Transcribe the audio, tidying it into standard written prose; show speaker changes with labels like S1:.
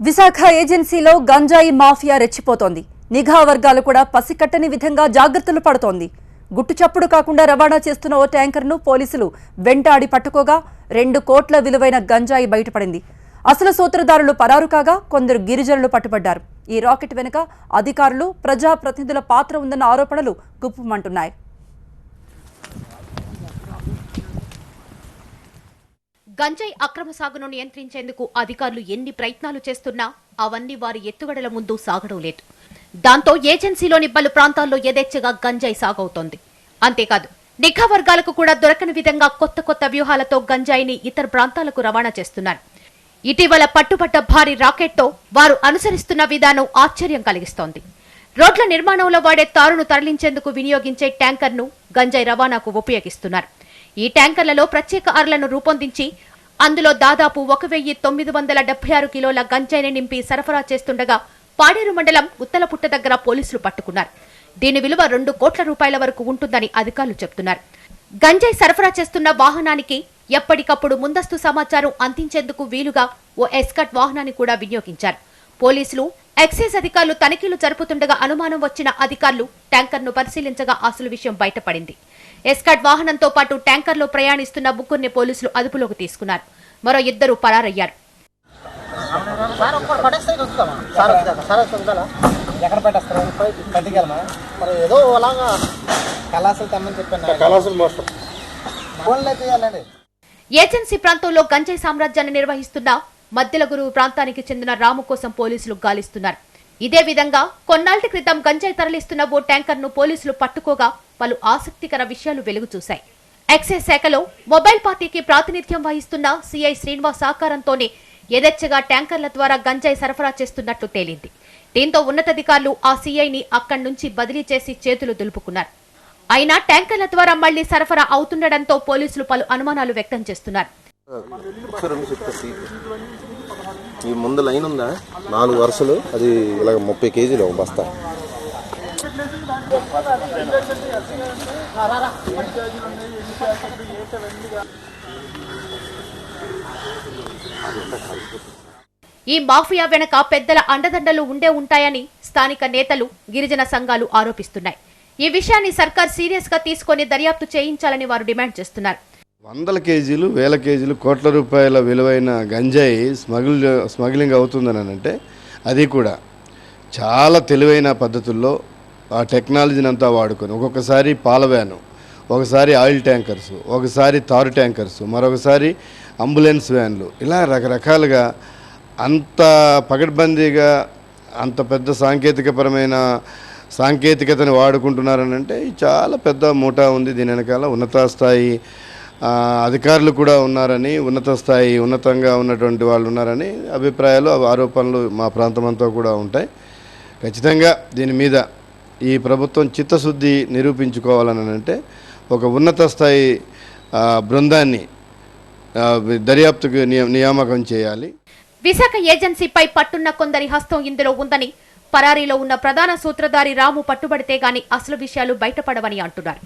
S1: విశాఖ ఏజెన్సీలో గంజాయి మాఫియా రెచ్చిపోతోంది. నిఘా వర్గాలు కూడా పసికట్టని విధంగా జాగ్రత్తలు పడుతోంది. గుట్టుచప్పుడు కాకుండా రవాణా చేస్తున్న ఓ ట్యాంకర్ను పోలీసులు వెంటాడి పట్టుకోగా 2 కోట్ల విలువైన గంజాయి బయటపడింది. అసలు సూత్రధారులు పరారు కాగా కొందరు గిరిజనులు పట్టుబడ్డారు. ఈ రాకెట్ వెనుక అధికారులు, ప్రజాప్రతినిధుల పాత్ర ఉందన్న ఆరోపణలు గుప్పుమంటున్నాయి.
S2: గంజాయి అక్రమ సాగును నియంత్రించేందుకు అధికారులు ఎన్ని ప్రయత్నాలు చేస్తున్నా అవన్నీ వారి ఎత్తుగడల ముందు సాగడం లేదు. దాంతో ఏజెన్సీలోని పలు ప్రాంతాల్లో యథేచ్ఛగా గంజాయి సాగవుతోంది. అంతేకాదు నిఘా వర్గాలకు కూడా దొరకని విధంగా కొత్త వ్యూహాలతో గంజాయిని ఇతర ప్రాంతాలకు రవాణా చేస్తున్నారు. ఇటీవల పట్టుబడ్డ భారీ రాకెట్తో వారు అనుసరిస్తున్న విధానం ఆశ్చర్యం కలిగిస్తోంది. రోడ్ల నిర్మాణంలో వాడే తారును తరలించేందుకు వినియోగించే ట్యాంకర్ను గంజాయి రవాణాకు ఉపయోగిస్తున్నారు. ఈ ట్యాంకర్లలో ప్రత్యేక అరలను రూపొందించి అందులో దాదాపు 1976 కిలోల గంజాయిని నింపి సరఫరా చేస్తుండగా పాడేరు మండలం ఉత్తలపుట్ట దగ్గర పోలీసులు పట్టుకున్నారు. దీని విలువ 2 కోట్ల రూపాయల వరకు ఉంటుందని అధికారులు చెబుతున్నారు. గంజాయి సరఫరా చేస్తున్న వాహనానికి ఎప్పటికప్పుడు ముందస్తు సమాచారం అందించేందుకు వీలుగా ఓ ఎస్కాట్ వాహనాన్ని కూడా వినియోగించారు. పోలీసులు, ఎక్సైజ్ అధికారులు తనిఖీలు జరుపుతుండగా అనుమానం వచ్చిన అధికారులు ట్యాంకర్ను పరిశీలించగా అసలు విషయం బయటపడింది. ఎస్కాట్ వాహనంతో పాటు ట్యాంకర్లో ప్రయాణిస్తున్న 3 పోలీసులు అదుపులోకి తీసుకున్నారు. మరో 2 పరారయ్యారు. ఏజెన్సీ ప్రాంతంలో గంజాయి సామ్రాజ్యాన్ని నిర్వహిస్తున్న మధ్యలగురువు ప్రాంతానికి చెందిన రాము కోసం పోలీసులు గాలిస్తున్నారు. ఇదే విధంగా కొన్నాళ్ల క్రితం గంజాయి తరలిస్తున్న ఓ ట్యాంకర్ను పోలీసులు పట్టుకోగా పలు ఆసక్తికర విషయాలు వెలుగు చూశాయి. ఎక్సైజ్ శాఖలో మొబైల్ పార్టీకి ప్రాతినిధ్యం వహిస్తున్న సిఐ శ్రీనివాస్ సహకారంతోనే యథేచ్ఛగా ట్యాంకర్ల ద్వారా గంజాయి సరఫరా చేస్తున్నట్లు తేలింది. దీంతో ఉన్నతాధికారులు ఆ సిఐని అక్కడి నుంచి బదిలీ చేసి చేతులు దులుపుకున్నారు. అయినా ట్యాంకర్ల ద్వారా మళ్లీ సరఫరా అవుతుండటంతో పోలీసులు పలు అనుమానాలు వ్యక్తం చేస్తున్నారు.
S3: ఈ ముందు లైన్ ఉందా 4 వరుసలు, అది ఇలాగ 30 కేజీలు ఒక బస్తా.
S2: ఈ మాఫియా వెనక పెద్దల అండదండలు ఉంటాయని స్థానిక నేతలు, గిరిజన సంఘాలు ఆరోపిస్తున్నాయి. ఈ విషయాన్ని సర్కార్ సీరియస్ గా తీసుకుని దర్యాప్తు చేయించాలని వారు డిమాండ్ చేస్తున్నారు.
S4: 100 కేజీలు, 1000 కేజీలు, కోట్ల రూపాయల విలువైన గంజాయి స్మగ్లింగ్ అవుతుందని అంటే అది కూడా చాలా తెలివైన పద్ధతుల్లో ఆ టెక్నాలజీని అంతా వాడుకొని ఒక్కొక్కసారి పాల వ్యాను, ఒకసారి ఆయిల్ ట్యాంకర్స్, ఒకసారి తారు ట్యాంకర్స్, మరొకసారి అంబులెన్స్ వ్యాన్లు, ఇలా రకరకాలుగా అంత పకడ్బందీగా అంత పెద్ద సాంకేతికతను వాడుకుంటున్నారని అంటే చాలా పెద్ద ముఠా ఉంది. దీని వెనకాల ఉన్నత స్థాయి అధికారులు కూడా ఉన్నారని, ఉన్నతంగా ఉన్నటువంటి వాళ్ళు ఉన్నారని అభిప్రాయాలు, ఆరోపణలు మా ప్రాంతమంతా కూడా ఉంటాయి. ఖచ్చితంగా దీని మీద ఈ ప్రభుత్వం చిత్తశుద్ధి నిరూపించుకోవాలని అంటే ఒక ఉన్నత స్థాయి బృందాన్ని దర్యాప్తుకు నియామకం చేయాలి.
S2: విశాఖ ఏజెన్సీపై పట్టున్న కొందరి హస్తం ఇందులో ఉందని, పరారీలో ఉన్న ప్రధాన సూత్రధారి రాము పట్టుబడితే గాని అసలు విషయాలు బయటపడవని అంటున్నారు.